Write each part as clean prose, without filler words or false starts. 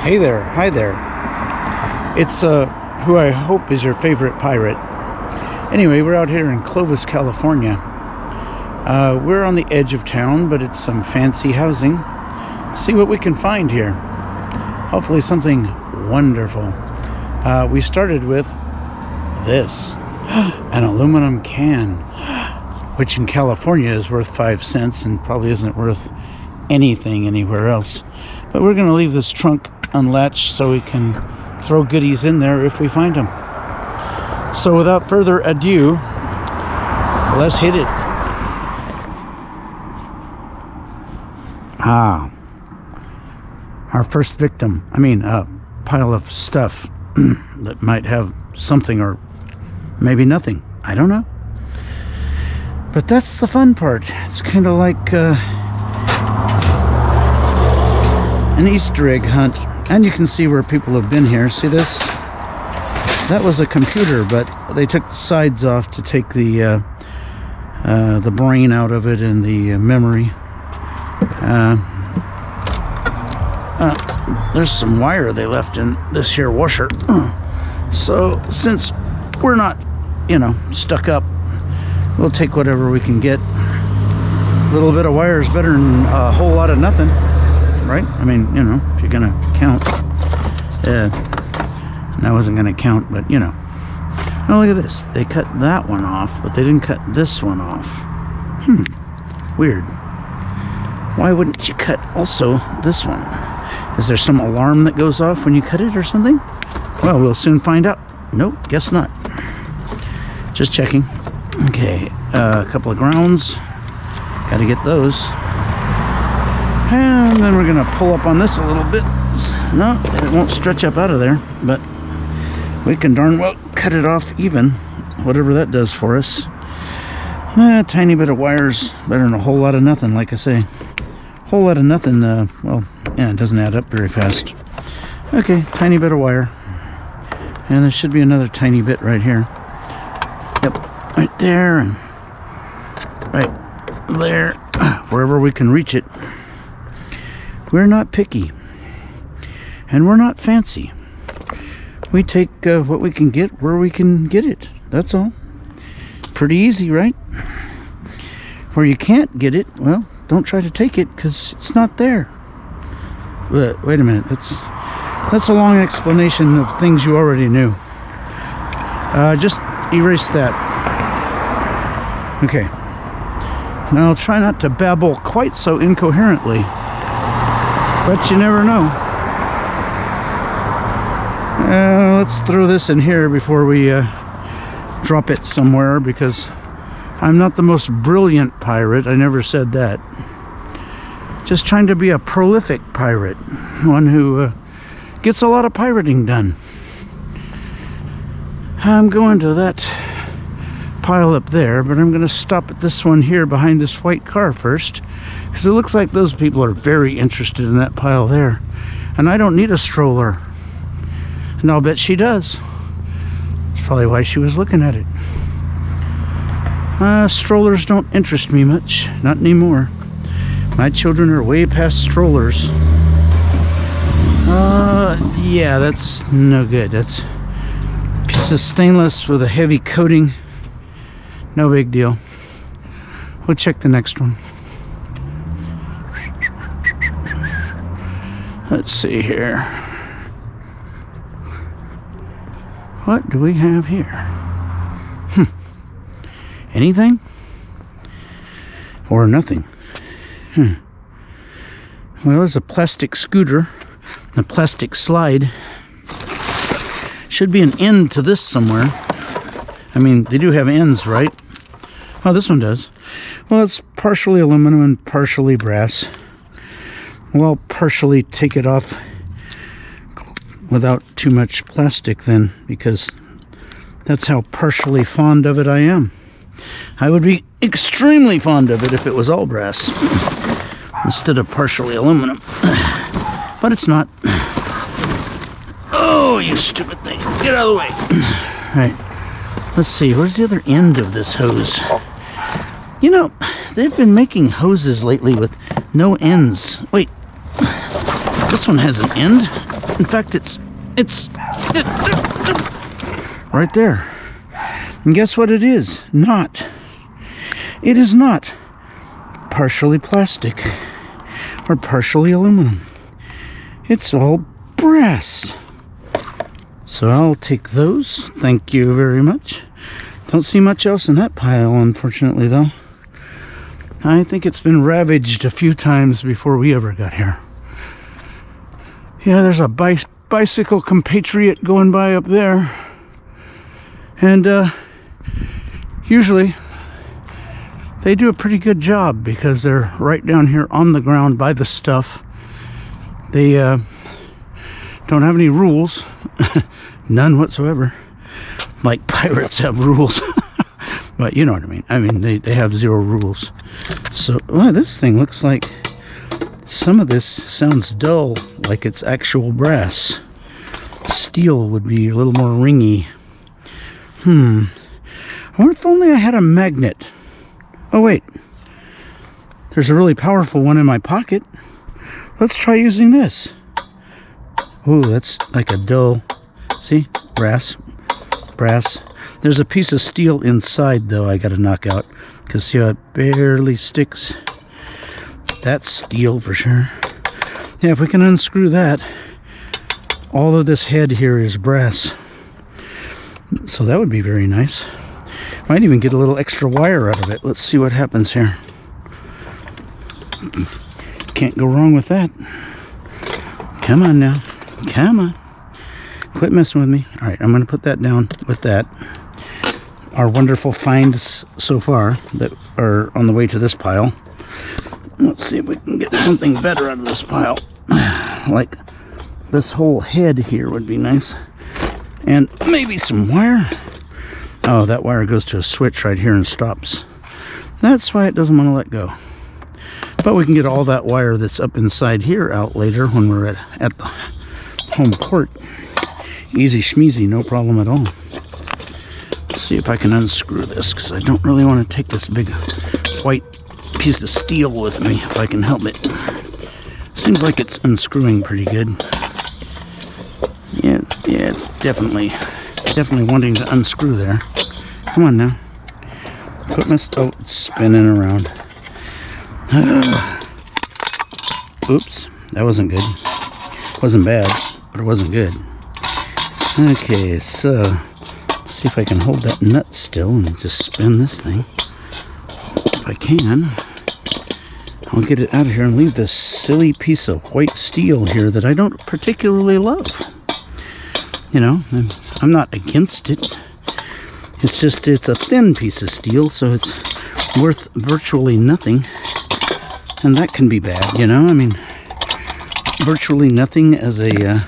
Hey there, hi there. It's who I hope is your favorite pirate. Anyway, we're out here in Clovis, California. We're on the edge of town, but it's some fancy housing. See what we can find here. Hopefully something wonderful. We started with this, an aluminum can, which in California is worth 5 cents and probably isn't worth anything anywhere else. But we're going to leave this trunk unlatched so we can throw goodies in there if we find them. So without further ado, let's hit it. Our first victim. A pile of stuff that might have something or maybe nothing. I don't know. But that's the fun part. It's kind of like an Easter egg hunt. And you can see where people have been here. See this? That was a computer, but they took the sides off to take the brain out of it and the memory. There's some wire they left in this here washer. So since we're not, stuck up, we'll take whatever we can get. A little bit of wire is better than a whole lot of nothing, right? If you're gonna count. And I wasn't gonna count, but Oh, look at this. They cut that one off, but they didn't cut this one off. Weird. Why wouldn't you cut also this one? Is there some alarm that goes off when you cut it or something? Well, we'll soon find out. Nope, guess not. Just checking. Okay, a couple of grounds. Gotta get those. And then we're gonna pull up on this a little bit. No, it won't stretch up out of there, but we can darn well cut it off even, whatever that does for us. A tiny bit of wire's better than a whole lot of nothing, like I say. Whole lot of nothing, it doesn't add up very fast. Okay, tiny bit of wire. And there should be another tiny bit right here. Yep, right there and right there, wherever we can reach it. We're not picky, and we're not fancy. We take what we can get where we can get it. That's all. Pretty easy, right? Where you can't get it, well, don't try to take it because it's not there. But wait a minute, that's a long explanation of things you already knew. Just erase that. Okay. Now I'll try not to babble quite so incoherently. But you never know. Let's throw this in here before we drop it somewhere, because I'm not the most brilliant pirate. I never said that. Just trying to be a prolific pirate. One who gets a lot of pirating done. I'm going to that pile up there, but I'm going to stop at this one here behind this white car first, because it looks like those people are very interested in that pile there, and I don't need a stroller, and I'll bet she does. That's probably why she was looking at it. Strollers don't interest me much, not anymore. My children are way past strollers. Yeah, that's no good. That's a piece of stainless with a heavy coating. No big deal. We'll check the next one. Let's see here. What do we have here? Anything? Or nothing? Well, there's a plastic scooter, a plastic slide. Should be an end to this somewhere. They do have ends, right? Oh, this one does. Well, it's partially aluminum and partially brass. Well, I'll partially take it off without too much plastic then, because that's how partially fond of it I am. I would be extremely fond of it if it was all brass instead of partially aluminum. But it's not. Oh, you stupid thing. Get out of the way. All right. Let's see, where's the other end of this hose? They've been making hoses lately with no ends. Wait, this one has an end? In fact, it's right there. And guess what it is? It is not partially plastic or partially aluminum. It's all brass. So I'll take those. Thank you very much. Don't see much else in that pile, unfortunately, though. I think it's been ravaged a few times before we ever got here. Yeah, there's a bicycle compatriot going by up there. And usually they do a pretty good job because they're right down here on the ground by the stuff. They don't have any rules. None whatsoever. Like pirates have rules. But you know what I mean. I mean, they have zero rules. So, well, this thing looks like some of this sounds dull, like it's actual brass. Steel would be a little more ringy. I wonder if only I had a magnet. Oh, wait. There's a really powerful one in my pocket. Let's try using this. Ooh, that's like a dull, see, brass. There's a piece of steel inside, though, I gotta knock out, because see how it barely sticks? That's steel for sure. Yeah, if we can unscrew that, all of this head here is brass. So that would be very nice. Might even get a little extra wire out of it. Let's see what happens here. Can't go wrong with that. Come on now. Come on. Quit messing with me. All right, I'm going to put that down with that. Our wonderful finds so far that are on the way to this pile. Let's see if we can get something better out of this pile. Like this whole head here would be nice. And maybe some wire. Oh, that wire goes to a switch right here and stops. That's why it doesn't want to let go. But we can get all that wire that's up inside here out later when we're at the home port. Easy schmeezy, no problem at all. Let's see if I can unscrew this, because I don't really want to take this big white piece of steel with me if I can help it. Seems like it's unscrewing pretty good. Yeah, it's definitely wanting to unscrew there. Come on now. Quit oh, it's spinning around. Oops, that wasn't good. Wasn't bad, but it wasn't good. Okay, so let's see if I can hold that nut still and just spin this thing. If I can, I'll get it out of here and leave this silly piece of white steel here that I don't particularly love. You know, I'm not against it. It's just, it's a thin piece of steel, so it's worth virtually nothing. And that can be bad, you know? I mean, virtually nothing as a,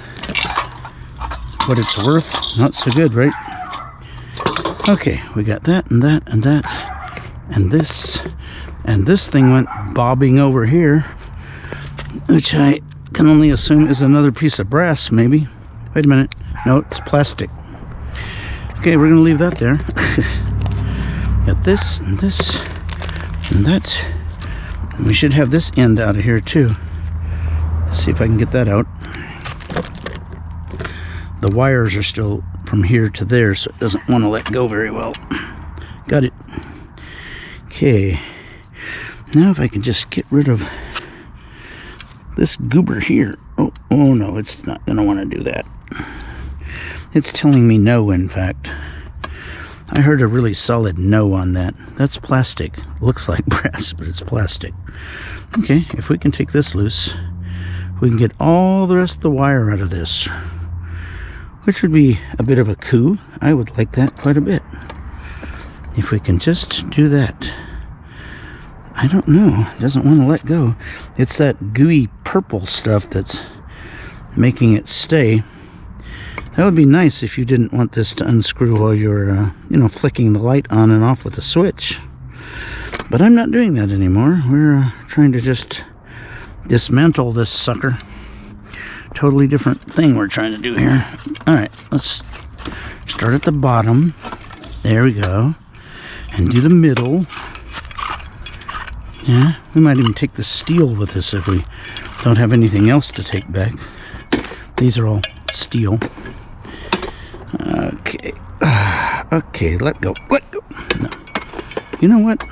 what it's worth, not so good, right? Okay, we got that and that and that and this thing went bobbing over here, which I can only assume is another piece of brass, maybe. Wait a minute. No, it's plastic. Okay, we're gonna leave that there. Got this and this and that. And we should have this end out of here too. Let's see if I can get that out. The wires are still from here to there, so it doesn't want to let go very well. Got it. Okay. Now if I can just get rid of this goober here. Oh no, it's not going to want to do that. It's telling me no, in fact. I heard a really solid no on that. That's plastic. Looks like brass, but it's plastic. Okay, if we can take this loose, we can get all the rest of the wire out of this, which would be a bit of a coup. I would like that quite a bit. If we can just do that. I don't know. It doesn't want to let go. It's that gooey purple stuff that's making it stay. That would be nice if you didn't want this to unscrew while you're, flicking the light on and off with a switch. But I'm not doing that anymore. We're trying to just dismantle this sucker. Totally different thing we're trying to do here. All right, let's start at the bottom. There we go. And do the middle. Yeah, we might even take the steel with us if we don't have anything else to take back. These are all steel. Okay. Okay, let go. Let go. No. You know what?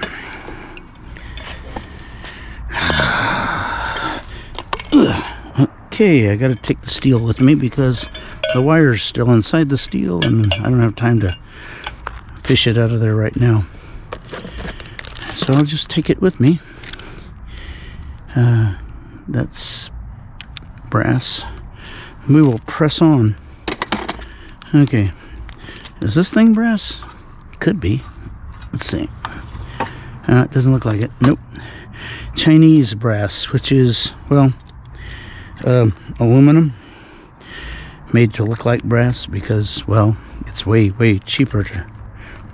Okay, I gotta take the steel with me because the wire's still inside the steel and I don't have time to fish it out of there right now. So I'll just take it with me. That's brass. We will press on. Okay. Is this thing brass? Could be. Let's see. It doesn't look like it. Nope. Chinese brass, which is, well, aluminum. Made to look like brass because, well, it's way, way cheaper to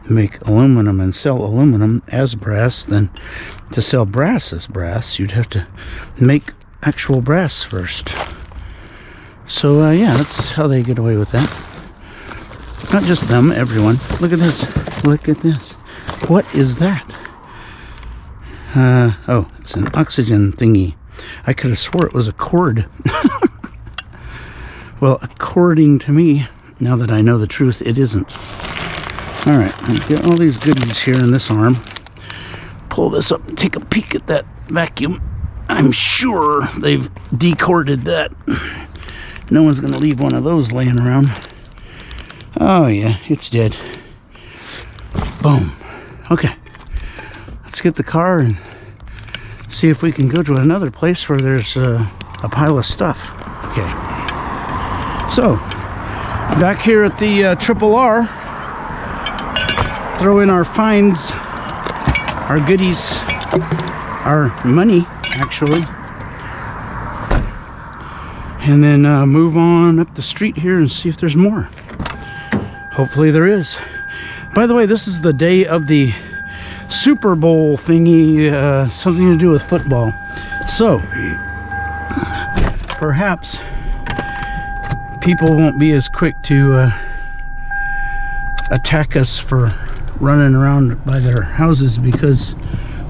make aluminum and sell aluminum as brass than to sell brass as brass. You'd have to make actual brass first. So, yeah, that's how they get away with that. Not just them, everyone. Look at this. Look at this. What is that? Oh, it's an oxygen thingy. I could have swore it was a cord. Well, according to me, now that I know the truth, it isn't. All right, get all these goodies here in this arm. Pull this up and take a peek at that vacuum. I'm sure they've decorded that. No one's going to leave one of those laying around. Oh, yeah, it's dead. Boom. Okay. Let's get the car and see if we can go to another place where there's a pile of stuff. Okay. So, back here at the Triple R, throw in our finds, our goodies, our money, actually. And then move on up the street here and see if there's more. Hopefully there is. By the way, this is the day of the Super Bowl thingy, something to do with football. So, perhaps people won't be as quick to attack us for running around by their houses because,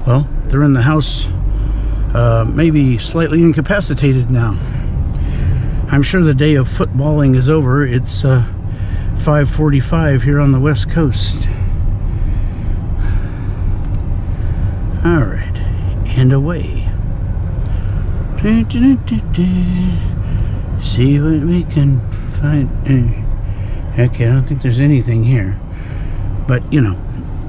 well, they're in the house, maybe slightly incapacitated now. I'm sure the day of footballing is over. It's 5:45 here on the West Coast. All right, and away. See what we can find. Okay, I don't think there's anything here, but you know,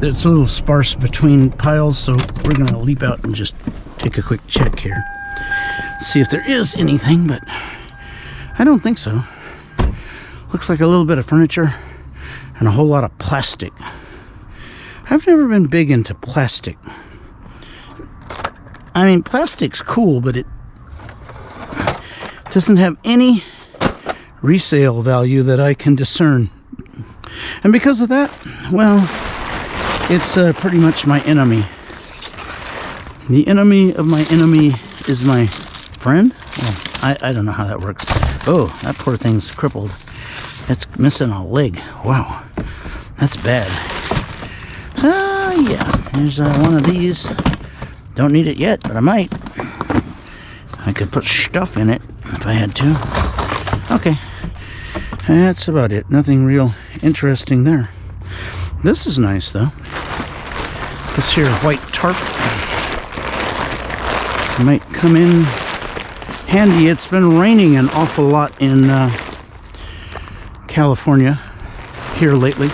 it's a little sparse between piles, so we're gonna leap out and just take a quick check here, see if there is anything, but I don't think so. Looks like a little bit of furniture and a whole lot of plastic. I've never been big into plastic. I mean, plastic's cool, but it doesn't have any resale value that I can discern. And because of that, well, it's pretty much my enemy. The enemy of my enemy is my friend? Well, I don't know how that works. Oh, that poor thing's crippled. It's missing a leg. Wow, that's bad. Yeah, here's one of these. Don't need it yet, but I might. I could put stuff in it if I had to. Okay, that's about it. Nothing real interesting there. This is nice, though. This here white tarp might come in handy. It's been raining an awful lot in California here lately.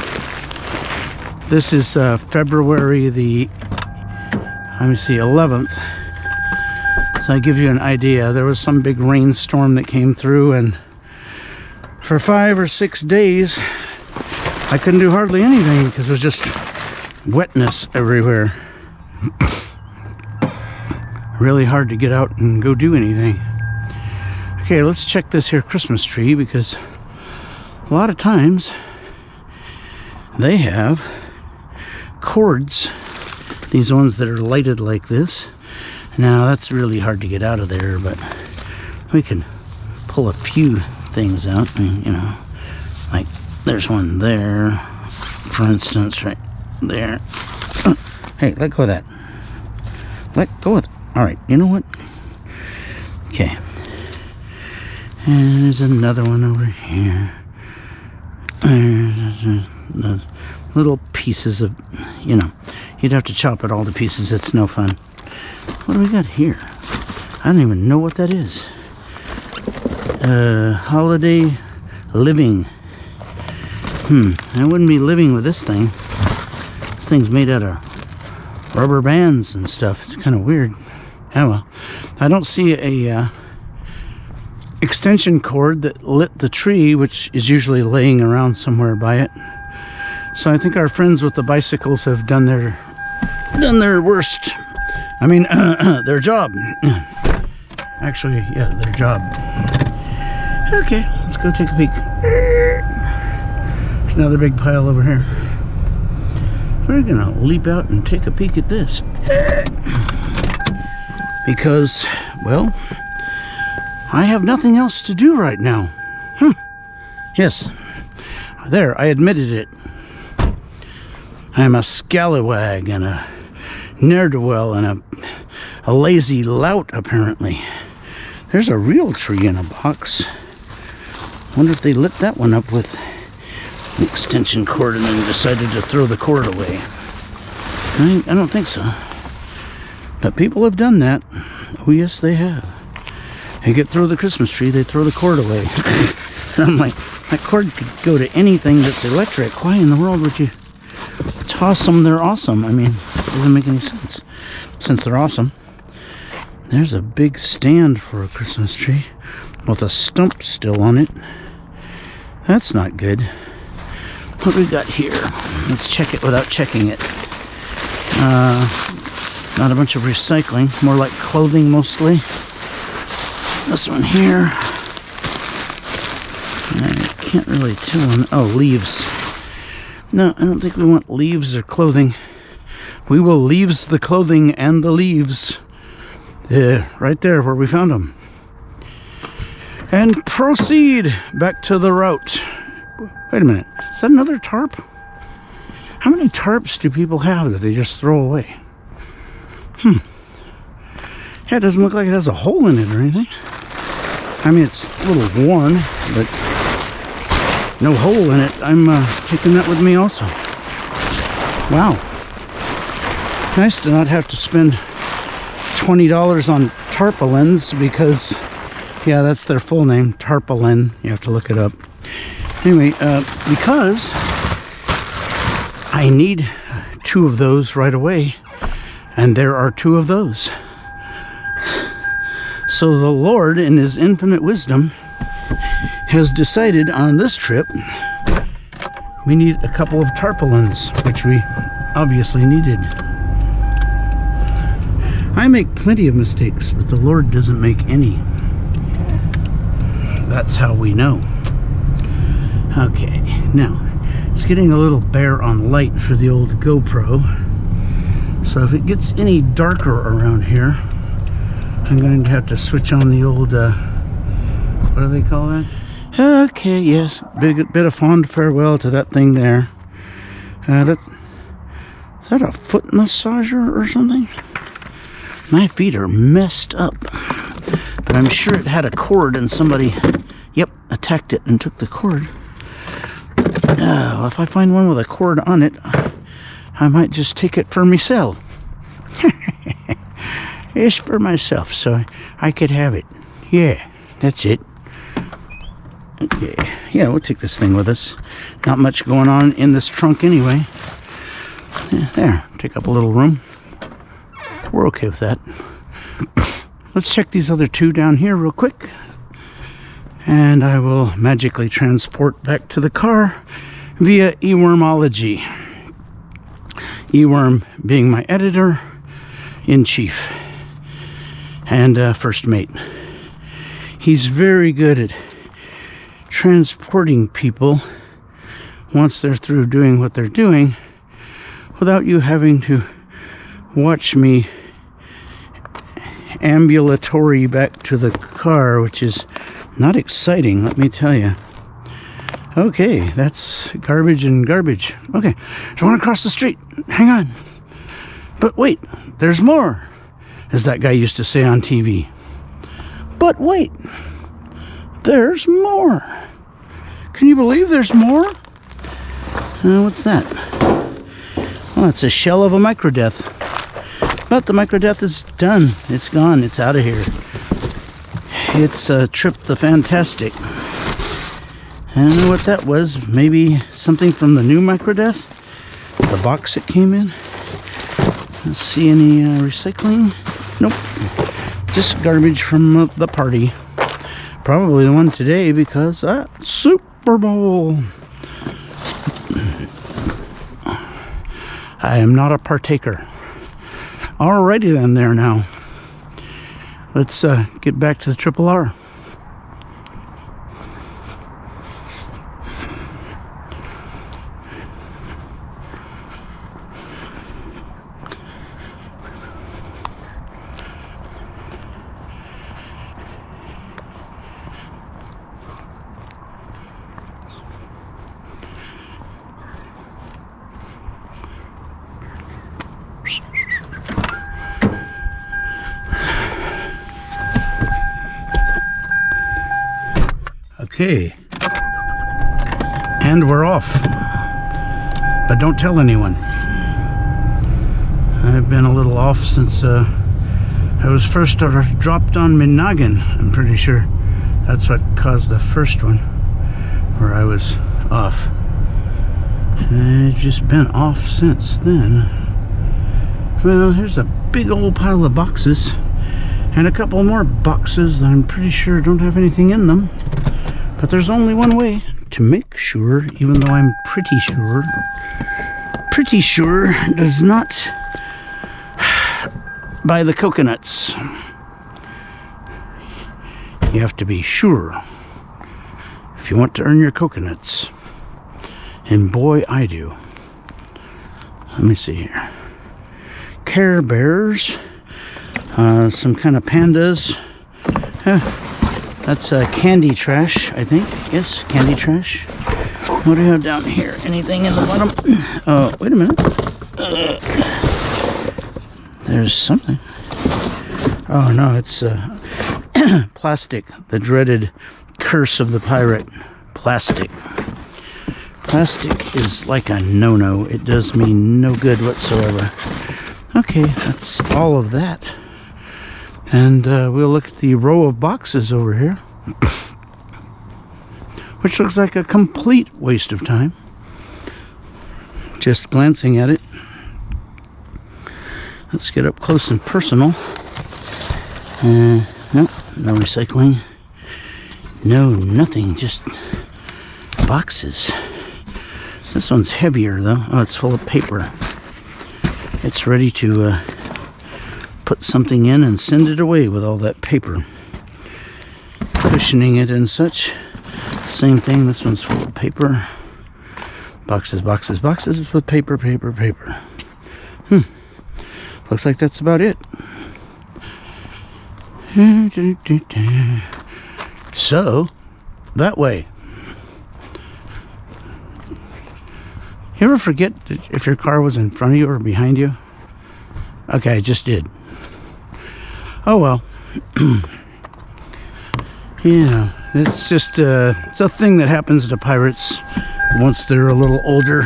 This is February the, let me see, 11th. So I give you an idea. There was some big rainstorm that came through, and for 5 or 6 days I couldn't do hardly anything because it was just wetness everywhere. Really hard to get out and go do anything. Okay, let's check this here Christmas tree, because a lot of times they have cords, these ones that are lighted like this. Now that's really hard to get out of there, but we can pull a few things out, and, you know, like there's one there, for instance, right there. Hey, let go of that. Let go of it. All right, you know what? Okay. And there's another one over here. The little pieces of, you know, you'd have to chop it all to pieces. It's no fun. What do we got here? I don't even know what that is. Holiday living. I wouldn't be living with this thing. This thing's made out of rubber bands and stuff. It's kind of weird. Oh well. I don't see a extension cord that lit the tree, which is usually laying around somewhere by it. So I think our friends with the bicycles have done their worst. I mean, their job. Actually, yeah, their job. Okay, let's go take a peek. There's another big pile over here. We're gonna leap out and take a peek at this. Because, well, I have nothing else to do right now. Yes, there, I admitted it. I am a scallywag and a ne'er-do-well and a lazy lout, apparently. There's a real tree in a box. Wonder if they lit that one up with an extension cord and then decided to throw the cord away. I don't think so. But people have done that. Oh yes, they have. They get through the Christmas tree, they throw the cord away. And I'm like, that cord could go to anything that's electric. Why in the world would you toss them? They're awesome. I mean, it doesn't make any sense. Since they're awesome. There's a big stand for a Christmas tree with a stump still on it. That's not good. What we got here? Let's check it without checking it. Not a bunch of recycling, more like clothing mostly. This one here. I can't really tell. Oh, leaves. No, I don't think we want leaves or clothing. We will leaves the clothing and the leaves. Right there where we found them. And proceed back to the route. Wait a minute. Is that another tarp? How many tarps do people have that they just throw away? Yeah, it doesn't look like it has a hole in it or anything. I mean, it's a little worn, but no hole in it. I'm taking that with me also. Wow. Nice to not have to spend $20 on tarpaulins because, yeah, that's their full name, tarpaulin. You have to look it up. Anyway, because I need 2 of those right away, and there are 2 of those. So the Lord, in His infinite wisdom, has decided on this trip we need a couple of tarpaulins, which we obviously needed. I make plenty of mistakes, but the Lord doesn't make any. That's how we know. Okay, now it's getting a little bare on light for the old GoPro. So if it gets any darker around here, I'm going to have to switch on the old, what do they call that? Okay, yes, bit of fond farewell to that thing there. Is that a foot massager or something? My feet are messed up, but I'm sure it had a cord and somebody, yep, attacked it and took the cord. Well, if I find one with a cord on it, I might just take it for myself. It's for myself, so I could have it. Yeah, that's it. Okay, yeah, we'll take this thing with us. Not much going on in this trunk anyway. Yeah, there, take up a little room. We're okay with that. Let's check these other 2 down here real quick. And I will magically transport back to the car via eWormology. eWorm being my editor-in-chief and first mate. He's very good at transporting people once they're through doing what they're doing without you having to watch me ambulatory back to the car, which is not exciting, let me tell you. Okay, that's garbage and garbage. Okay, I want to cross the street. Hang on. But wait, there's more, as that guy used to say on TV. But wait, There's more. Can you believe there's more? What's that? Oh, it's a shell of a microdeath. But the microdeath is done. It's gone. It's out of here. It's Trip the Fantastic. I don't know what that was. Maybe something from the new microdeath? The box it came in? Let's see any recycling. Nope. Just garbage from the party. Probably the one today because Super Bowl. I am not a partaker. Alrighty then there now. Let's get back to the Triple R. Okay, and we're off, but don't tell anyone. I've been a little off since I was first dropped on my noggin. I'm pretty sure that's what caused the first one, where I was off. And I've just been off since then. Well, here's a big old pile of boxes, and a couple more boxes that I'm pretty sure don't have anything in them. But there's only one way to make sure, even though I'm pretty sure does not buy the coconuts. You have to be sure if you want to earn your coconuts. And boy, I do. Let me see here. Care Bears, some kind of pandas. That's candy trash, I think. Yes, candy trash. What do we have down here? Anything in the bottom? Wait a minute. There's something. Oh no, it's plastic. The dreaded curse of the pirate. Plastic. Plastic is like a no-no. It does me no good whatsoever. Okay, that's all of that. And we'll look at the row of boxes over here, which looks like a complete waste of time. Just glancing at it. Let's get up close and personal. Nope, no recycling. No, nothing, just boxes. This one's heavier though. Oh, it's full of paper. It's ready to put something in and send it away with all that paper. Cushioning it and such. Same thing, this one's full of paper. Boxes, boxes, boxes with paper, paper, paper. Looks like that's about it. So, that way. You ever forget if your car was in front of you or behind you? Okay, I just did. Oh well. Yeah, it's just it's a thing that happens to pirates once they're a little older.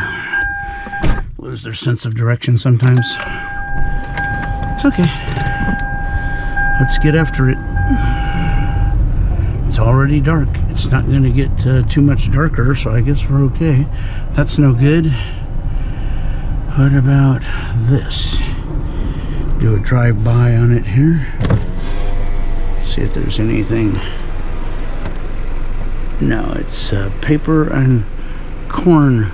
Lose their sense of direction sometimes. Okay, let's get after it. It's already dark. It's not going to get too much darker, so I guess we're okay. That's no good. What about this? Do a drive-by on it here. See if there's anything. No, it's paper and corn.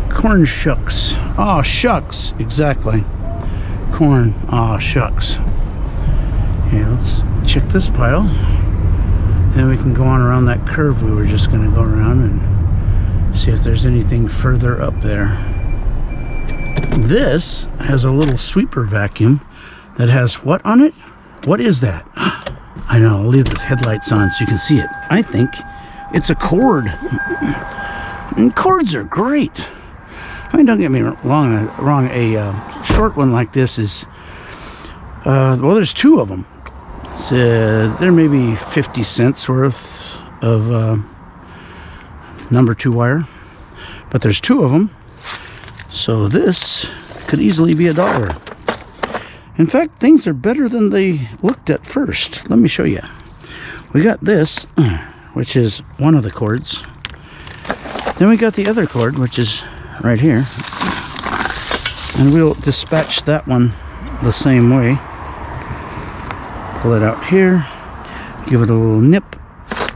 Corn shucks. Oh, shucks. Exactly. Corn. Oh, shucks. Okay, let's check this pile. Then we can go on around that curve we were just going to go around and see if there's anything further up there. This has a little sweeper vacuum that has what on it? What is that? I know, I'll leave the headlights on so you can see it. I think it's a cord. And cords are great. I mean, don't get me wrong, a short one like this is, well, there's two of them. So there may be 50 cents worth of number 2 wire, but there's 2 of them, so this could easily be $1. In fact, things are better than they looked at first. Let me show you. We got this, which is one of the cords. Then we got the other cord, which is right here. And we'll dispatch that one the same way. Pull it out here. Give it a little nip.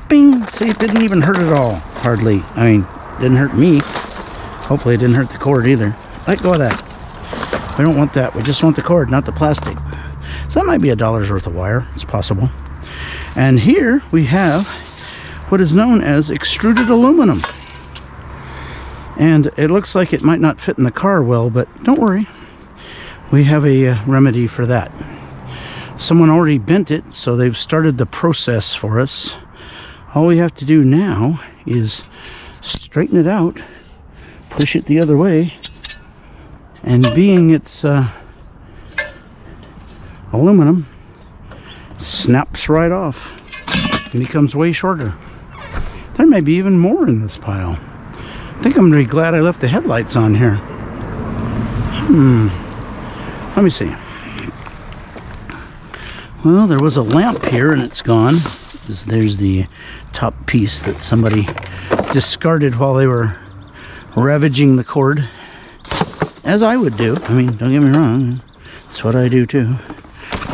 Bing! See, it didn't even hurt at all. Hardly. I mean, didn't hurt me. Hopefully it didn't hurt the cord either. Let go of that. We don't want that. We just want the cord, not the plastic. So that might be $1's worth of wire. It's possible. And here we have what is known as extruded aluminum. And it looks like it might not fit in the car well, but don't worry. We have a remedy for that. Someone already bent it, so they've started the process for us. All we have to do now is straighten it out, push it the other way, and being it's aluminum, snaps right off and becomes way shorter. There may be even more in this pile. I think I'm really glad I left the headlights on here. Let me see. Well, there was a lamp here and it's gone. There's the top piece that somebody discarded while they were ravaging the cord. As I would do. I mean, don't get me wrong. That's what I do too.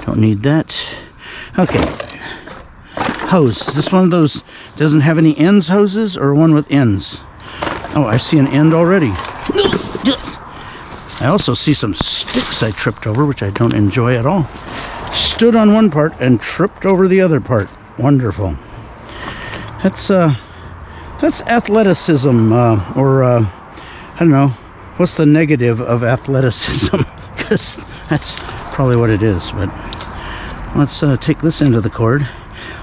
Don't need that. Okay. Hose. Is this one of those doesn't have any ends hoses or one with ends? Oh, I see an end already. I also see some sticks I tripped over, which I don't enjoy at all. Stood on one part and tripped over the other part. Wonderful. That's athleticism, or I don't know. What's the negative of athleticism? Because that's probably what it is. But let's take this end of the cord.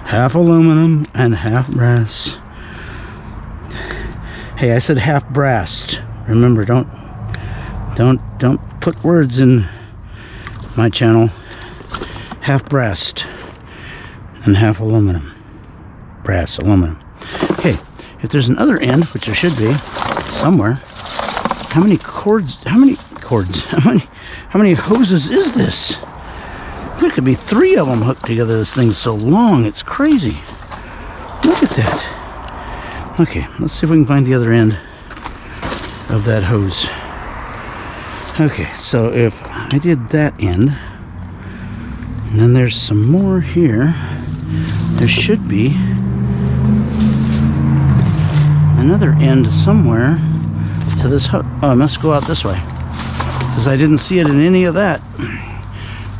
Half aluminum and half brass. Hey, I said half brassed. Remember, don't put words in my channel. Half brassed and half aluminum. Brass, aluminum. Okay, if there's another end, which there should be somewhere. How many hoses is this? There could be 3 of them hooked together. This thing's so long, it's crazy. Look at that. Okay, let's see if we can find the other end of that hose. Okay, so if I did that end, and then there's some more here, there should be another end somewhere to this hook. Oh, I must go out this way because I didn't see it in any of that.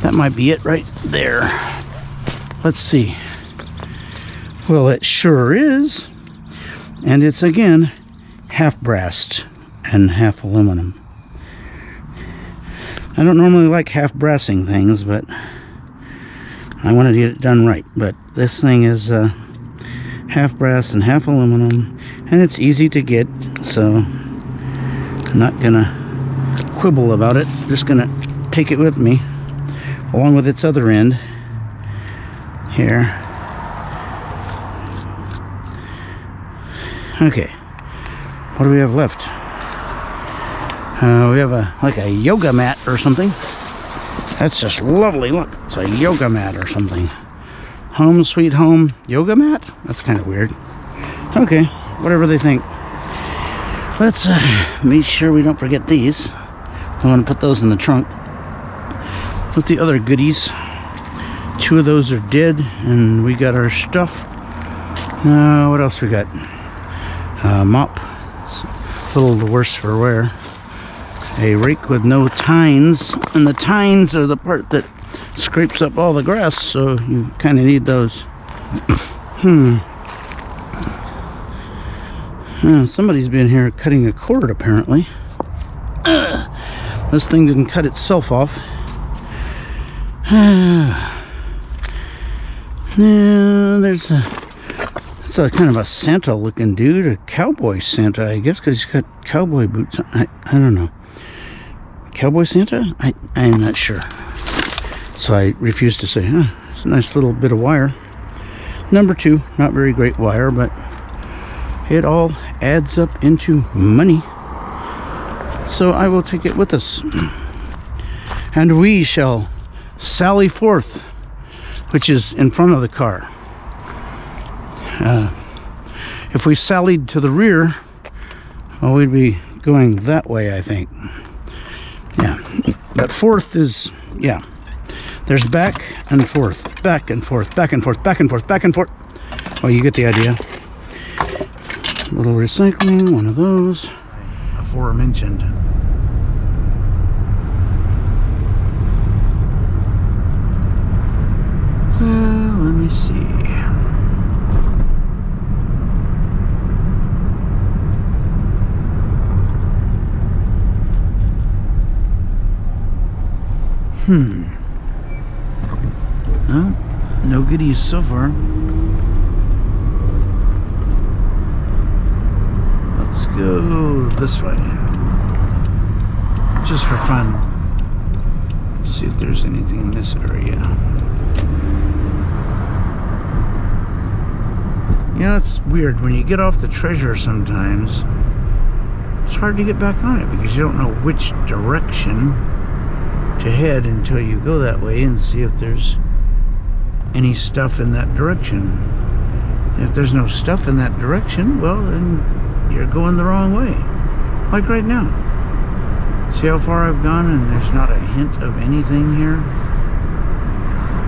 That might be it right there. Let's see. Well, it sure is. And it's again half brassed and half aluminum. I don't normally like half brassing things, but I want to get it done right. But this thing is half brass and half aluminum, and it's easy to get, so I'm not gonna quibble about it. I'm just gonna take it with me along with its other end here. Okay, what do we have left? We have like a yoga mat or something. That's just lovely. Look, it's a yoga mat or something. Home sweet home yoga mat? That's kind of weird. Okay, whatever they think. Let's make sure we don't forget these. I want to put those in the trunk with the other goodies. 2 of those are dead, and we got our stuff. What else we got? Mop. It's a little worse for wear. A rake with no tines, and the tines are the part that scrapes up all the grass, so you kind of need those. Somebody's been here cutting a cord, apparently. This thing didn't cut itself off. There's it's a kind of a Santa looking dude, a cowboy Santa, I guess, because he's got cowboy boots on. I don't know. Cowboy Santa? I'm not sure. So I refuse to say, It's a nice little bit of wire. Number 2, not very great wire, but it all adds up into money. So I will take it with us. And we shall sally forth, which is in front of the car. If we sallied to the rear, well, we'd be going that way, I think. Yeah, but forth is, yeah. There's back and forth, back and forth, back and forth, back and forth, back and forth. Well, you get the idea. A little recycling, one of those. Aforementioned. Let me see. Well, no goodies so far. Let's go this way. Just for fun. See if there's anything in this area. You know, it's weird. When you get off the treasure sometimes, it's hard to get back on it because you don't know which direction to head until you go that way and see if there's any stuff in that direction. If there's no stuff in that direction, well, then you're going the wrong way. Like right now. See how far I've gone and there's not a hint of anything here?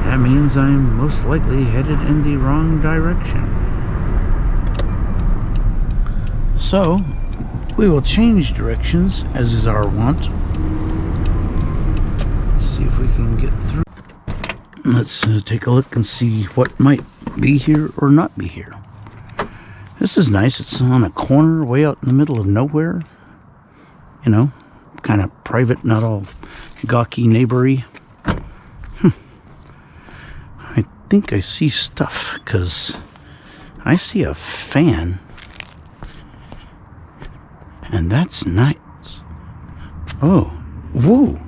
That means I'm most likely headed in the wrong direction. So, we will change directions, as is our wont. See if we can get through. Let's take a look and see what might be here or not be here. This is nice. It's on a corner way out in the middle of nowhere. You know, kind of private, not all gawky neighbory. I think I see stuff because I see a fan. And that's nice. Oh, whoa.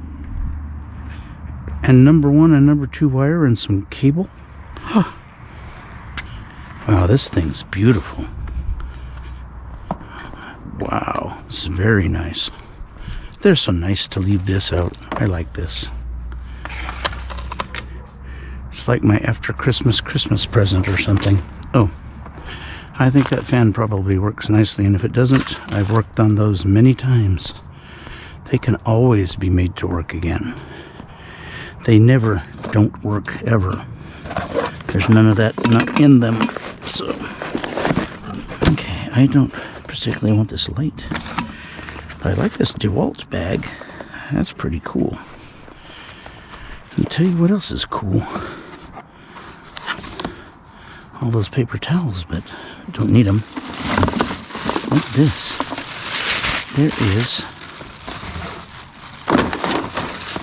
And number 1 and number 2 wire and some cable. Huh. Wow, this thing's beautiful. Wow, this is very nice. They're so nice to leave this out. I like this. It's like my after Christmas present or something. Oh, I think that fan probably works nicely, and if it doesn't, I've worked on those many times. They can always be made to work again. They never don't work ever. There's none of that not in them. So, okay, I don't particularly want this light, but I like this DeWalt bag. That's pretty cool. Let me tell you what else is cool. All those paper towels, but I don't need them. What's this? There is...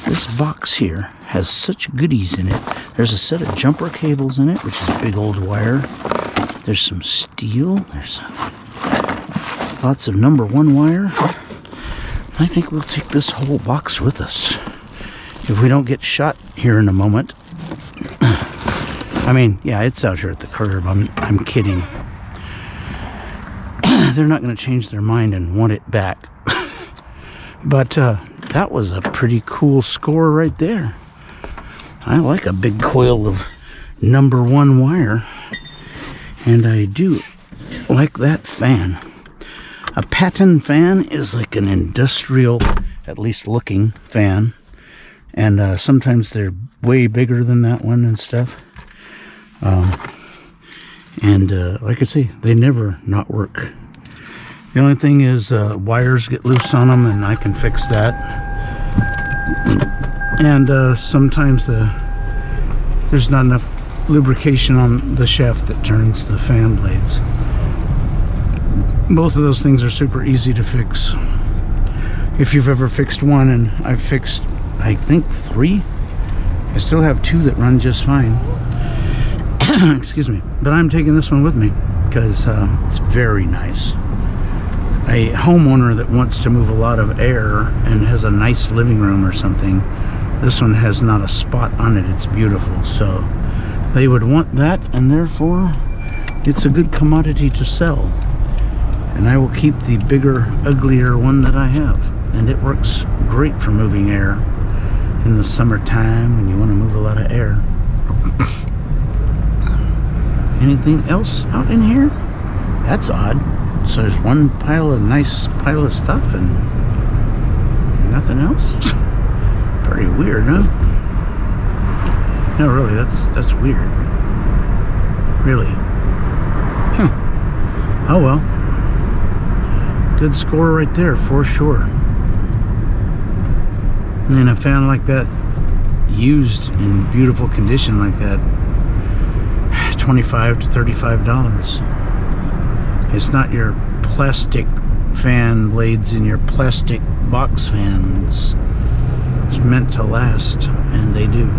This box here has such goodies in it. There's a set of jumper cables in it, which is big old wire. There's some steel. There's lots of number 1 wire. I think we'll take this whole box with us. If we don't get shot here in a moment. I mean, yeah, it's out here at the curb. I'm kidding. They're not going to change their mind and want it back. But that was a pretty cool score right there. I like a big coil of number 1 wire. And I do like that fan. A Patton fan is like an industrial, at least looking fan. And sometimes they're way bigger than that one and stuff. Like I say, they never not work. The only thing is wires get loose on them, and I can fix that. And sometimes there's not enough lubrication on the shaft that turns the fan blades. Both of those things are super easy to fix. If you've ever fixed one, and I've fixed, I think, 3. I still have 2 that run just fine. Excuse me. But I'm taking this one with me because it's very nice. A homeowner that wants to move a lot of air and has a nice living room or something, this one has not a spot on it. It's beautiful. So they would want that, and therefore it's a good commodity to sell. And I will keep the bigger, uglier one that I have, and it works great for moving air in the summertime when you want to move a lot of air. Anything else out in here? That's odd. So there's one nice pile of stuff and nothing else? Pretty weird, huh? No, really, that's weird. Really. Huh. Oh well. Good score right there, for sure. And then a fan like that, used in beautiful condition like that, $25 to $35. It's not your plastic fan blades in your plastic box fans. It's meant to last, and they do.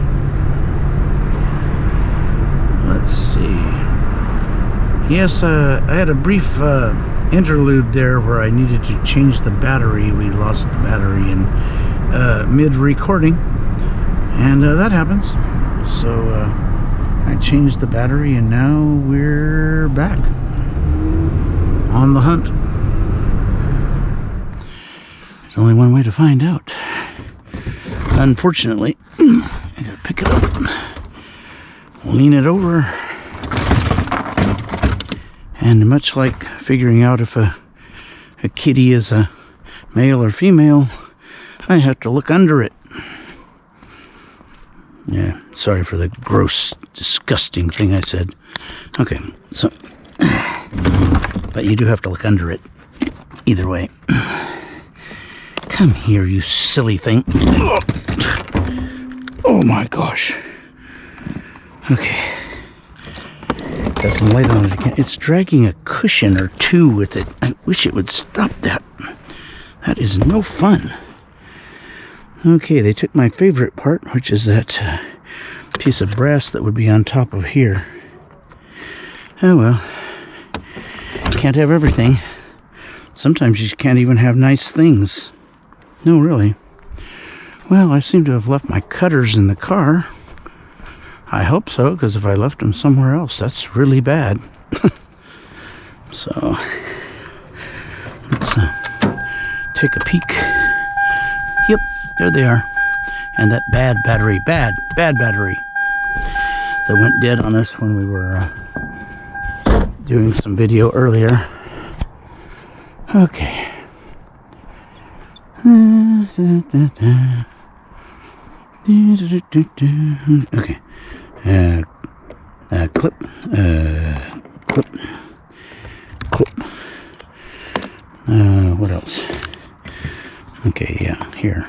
Let's see. Yes, I had a brief interlude there where I needed to change the battery. We lost the battery in mid-recording, and that happens. So I changed the battery, and now we're back on the hunt. There's only one way to find out. Unfortunately, I gotta pick it up, lean it over, and much like figuring out if a kitty is a male or female, I have to look under it. Yeah, sorry for the gross, disgusting thing I said. Okay, so, but you do have to look under it, either way. Come here, you silly thing. Oh my gosh. Okay. Got some light on it again. It's dragging a cushion or two with it. I wish it would stop that. That is no fun. Okay, they took my favorite part, which is that piece of brass that would be on top of here. Oh well. Can't have everything. Sometimes you can't even have nice things. No, really. Well, I seem to have left my cutters in the car. I hope so, because if I left them somewhere else, that's really bad. So, let's take a peek. Yep, there they are. And that bad battery, bad battery that went dead on us when we were doing some video earlier. Okay. Okay. Clip. Clip. What else? Okay, yeah, here.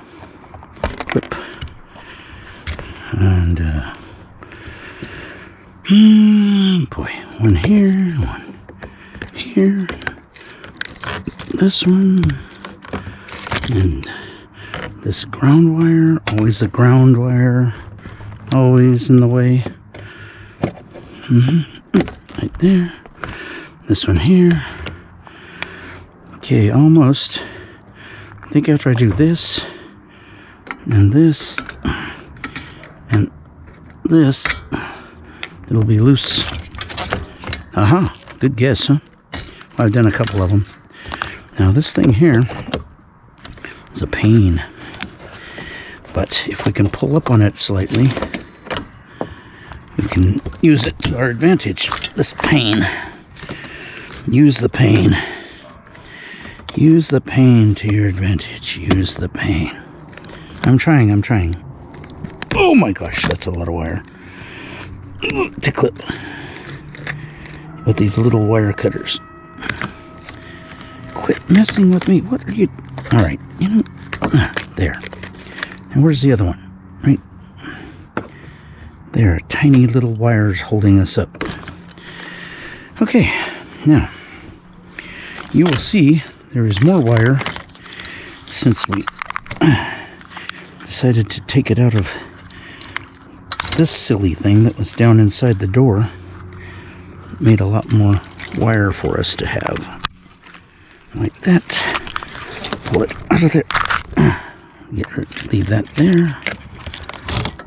Clip. And, boy, one here, one here. This one. And this ground wire, always a ground wire, always in the way. Right there. This one here. Okay, almost. I think after I do this, and this, and this, it'll be loose. Aha, good guess, huh? Well, I've done a couple of them. Now this thing here, it's a pain, but if we can pull up on it slightly, we can use it to our advantage. This pain. Use the pain. Use the pain to your advantage. Use the pain. I'm trying. Oh my gosh, that's a lot of wire to clip with these little wire cutters. Quit messing with me. What are you... Alright, you know, there. And where's the other one? Right there. Tiny little wires holding us up. Okay, now, you will see there is more wire since we decided to take it out of this silly thing that was down inside the door. It made a lot more wire for us to have. Like that. Pull it out of there. Leave that there.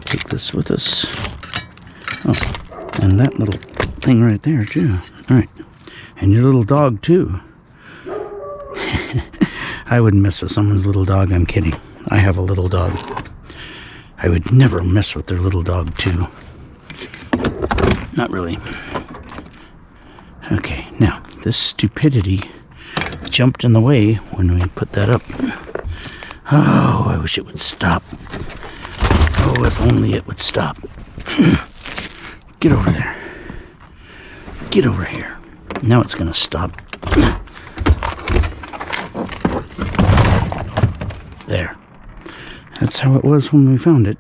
Take this with us. Oh, And that little thing right there, too. All right. And your little dog, too. I wouldn't mess with someone's little dog. I'm kidding. I have a little dog. I would never mess with their little dog, too. Not really. Okay, now, this stupidity jumped in the way when we put that up. Oh, I wish it would stop. Oh, if only it would stop. Get over there. Get over here. Now it's going to stop. There. That's how it was when we found it.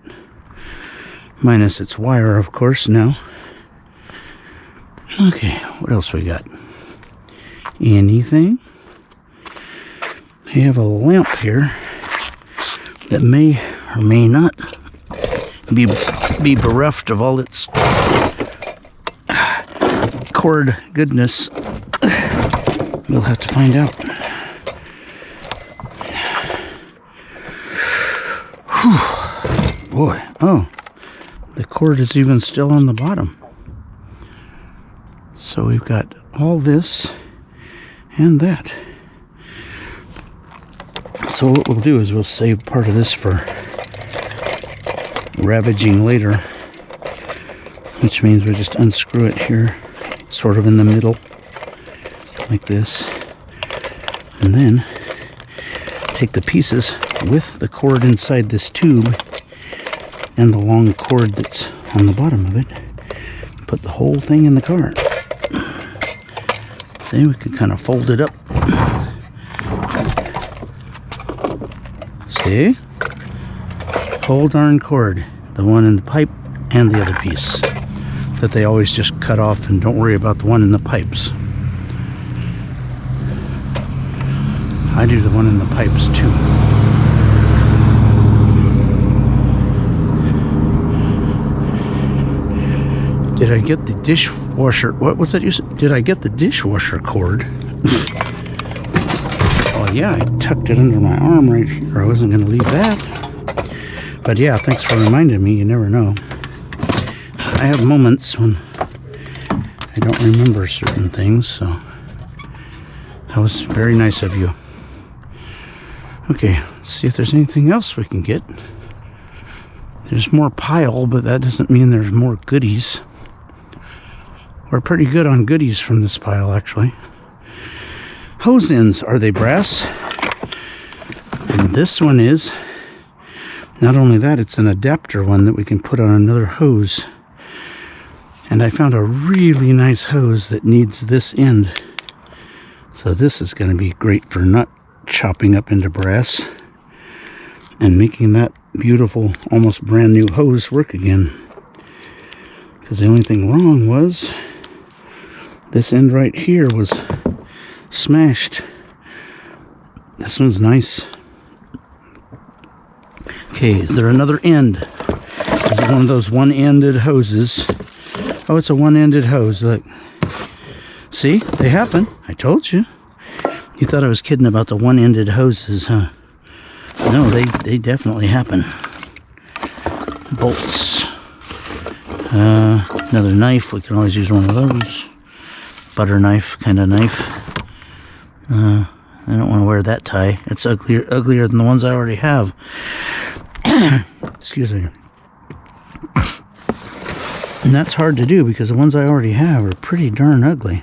Minus its wire, of course, now. Okay, what else we got? Anything? We have a lamp here that may or may not be bereft of all its cord goodness. We'll have to find out. Whew. Boy, oh, the cord is even still on the bottom. So we've got all this and that. So what we'll do is we'll save part of this for ravaging later, which means we just unscrew it here, sort of in the middle, like this, and then take the pieces with the cord inside this tube and the long cord that's on the bottom of it, put the whole thing in the car. See, we can kind of fold it up. See? Whole darn cord. The one in the pipe and the other piece. That they always just cut off and don't worry about the one in the pipes. I do the one in the pipes too. Did I get the dishwasher? What was that you said? Did I get the dishwasher cord? Oh yeah, I tucked it under my arm right here. I wasn't going to leave that. But yeah, thanks for reminding me. You never know. I have moments when I don't remember certain things, so that was very nice of you. Okay, let's see if there's anything else we can get. There's more pile, but that doesn't mean there's more goodies. We're pretty good on goodies from this pile, actually. Hose ends, are they brass? And this one is. Not only that, it's an adapter one that we can put on another hose. And I found a really nice hose that needs this end. So this is going to be great for not chopping up into brass and making that beautiful, almost brand new hose work again. Because the only thing wrong was this end right here was smashed. This one's nice. Okay, is there another end? Is it one of those one-ended hoses? Oh, it's a one-ended hose. Look. See? They happen. I told you. You thought I was kidding about the one-ended hoses, huh? No, they definitely happen. Bolts. Another knife. We can always use one of those. Butter knife kind of knife. I don't want to wear that tie. It's uglier than the ones I already have. Excuse me. And that's hard to do because the ones I already have are pretty darn ugly.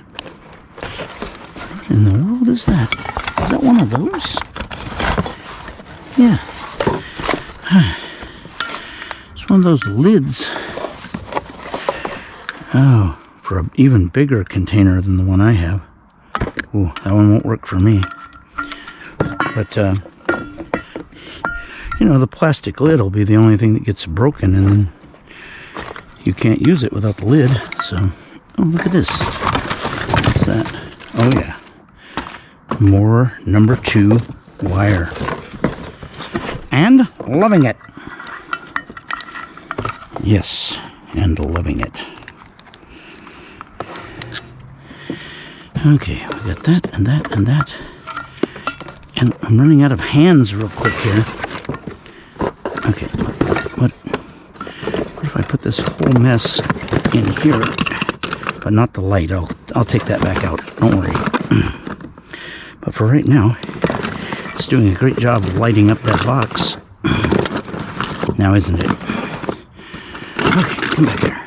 What in the world is that? Is that one of those? Yeah. It's one of those lids. Oh, for an even bigger container than the one I have. Ooh, that one won't work for me. But, you know, the plastic lid will be the only thing that gets broken, and then you can't use it without the lid. So, oh, look at this. What's that? Oh, yeah. More number 2 wire. And loving it. Yes, and loving it. Okay, we got that and that and that. And I'm running out of hands real quick here. Okay, what if I put this whole mess in here but not the light. I'll take that back out. Don't worry. But for right now, it's doing a great job of lighting up that box. Now, isn't it? Okay, come back here.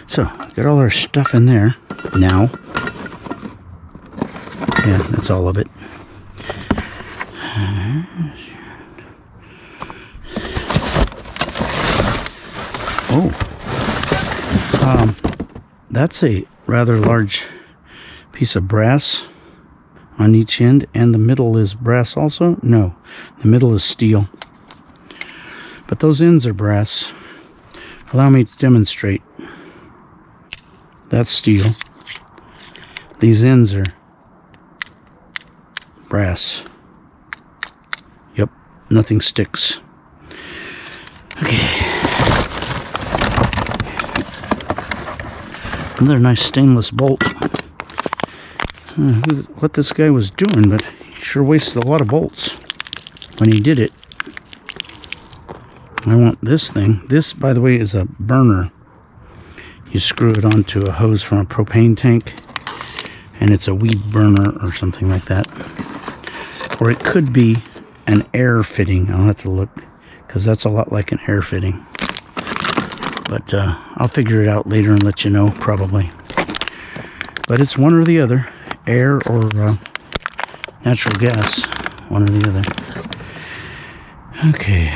So, got all our stuff in there now. Yeah, that's all of it. That's a rather large piece of brass on each end, and the middle is brass also? No, the middle is steel. But those ends are brass. Allow me to demonstrate. That's steel. These ends are brass. Yep, nothing sticks. Okay. Another nice stainless bolt. What this guy was doing, but he sure wasted a lot of bolts when he did it. I want this thing. This, by the way, is a burner. You screw it onto a hose from a propane tank, and it's a weed burner or something like that. Or it could be an air fitting. I'll have to look, because that's a lot like an air fitting. But I'll figure it out later and let you know, probably. But it's one or the other. Air or natural gas. One or the other. Okay.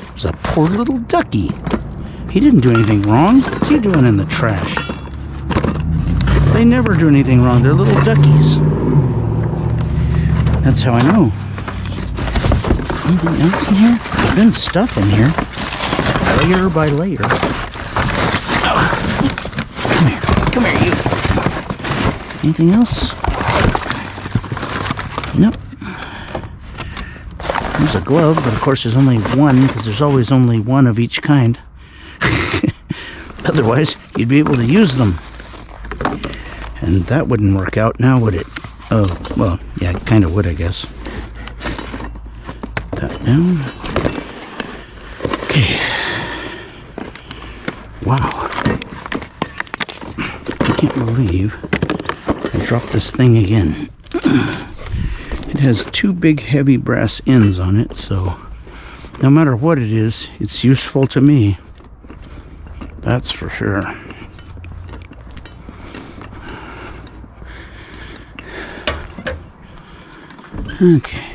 There's a poor little ducky. He didn't do anything wrong. What's he doing in the trash? They never do anything wrong. They're little duckies. That's how I know. Anything else in here? There's been stuff in here. Layer by layer. Oh. Come here, you. Anything else? Nope. There's a glove, but of course there's only one, because there's always only one of each kind. Otherwise, you'd be able to use them. And that wouldn't work out now, would it? Oh, well, yeah, it kind of would, I guess. Put that down. Okay. Wow. I can't believe I dropped this thing again. It has two big heavy brass ends on it, so no matter what it is, it's useful to me. That's for sure. Okay.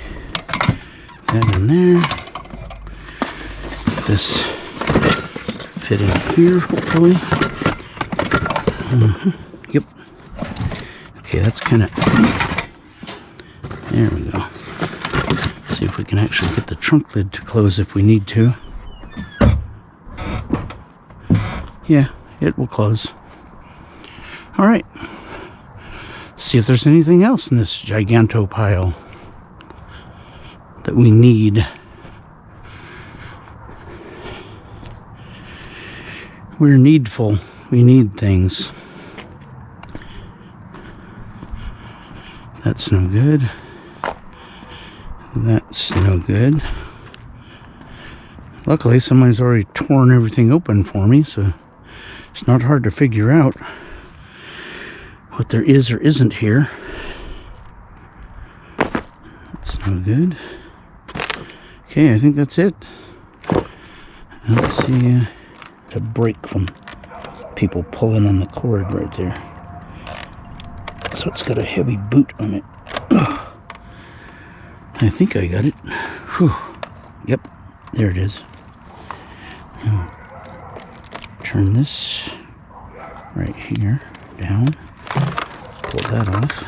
That in there. This fitting here, hopefully. Yep. Okay, that's kind of... There we go. See if we can actually get the trunk lid to close if we need to. Yeah, it will close. All right. See if there's anything else in this giganto pile that we need. We're needful. We need things. That's no good. That's no good. Luckily, somebody's already torn everything open for me, so it's not hard to figure out what there is or isn't here. That's no good. Okay, I think that's it. Let's see, a break from people pulling on the cord right there. So it's got a heavy boot on it. Ugh. I think I got it. Whew. Yep, there it is. Now, turn this right here down. Pull that off.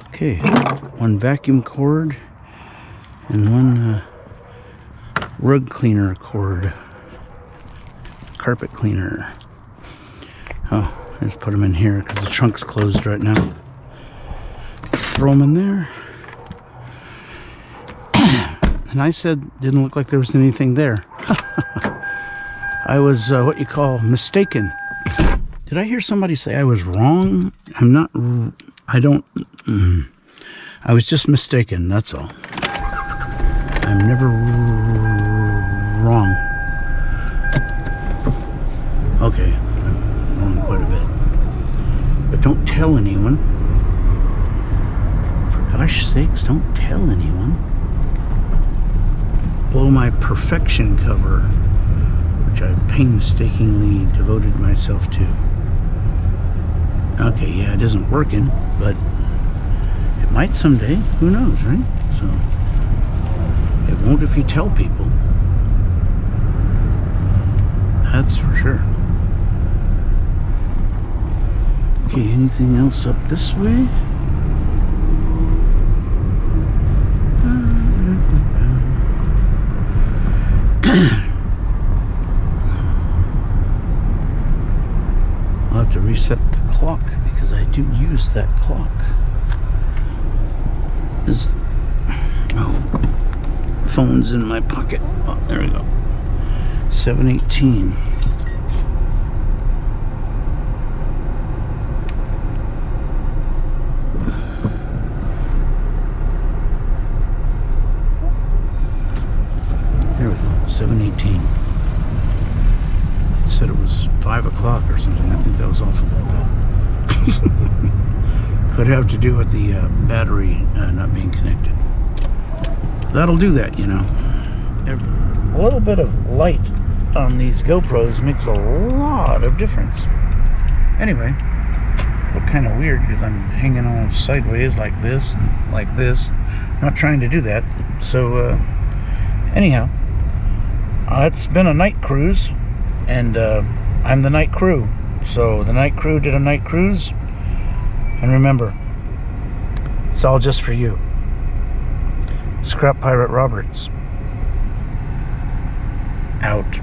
Okay, one vacuum cord and one rug cleaner cord, carpet cleaner. Oh, let's put them in here because the trunk's closed right now. Throw them in there. And I said, didn't look like there was anything there. I was what you call mistaken. Did I hear somebody say I was wrong? I'm not. I don't. I was just mistaken. That's all. I'm never wrong. Okay, I'm wrong quite a bit. But don't tell anyone. For gosh sakes, don't tell anyone. Blow my perfection cover, which I painstakingly devoted myself to. Okay, yeah, it isn't working, but it might someday. Who knows, right? So, it won't if you tell people. That's for sure. Okay, anything else up this way? I'll have to reset the clock because I do use that clock. Phone's in my pocket. Oh, there we go. 7:18. There we go. 7:18. It said it was 5 o'clock or something. I think that was off a little bit. Could have to do with the battery not being connected. That'll do that, you know. A little bit of light on these GoPros makes a lot of difference. Anyway, look kind of weird because I'm hanging on sideways like this and like this. Not trying to do that. So, anyhow, it's been a night cruise, and I'm the night crew. So the night crew did a night cruise, and remember, it's all just for you. Scrap Pirate Roberts. Out.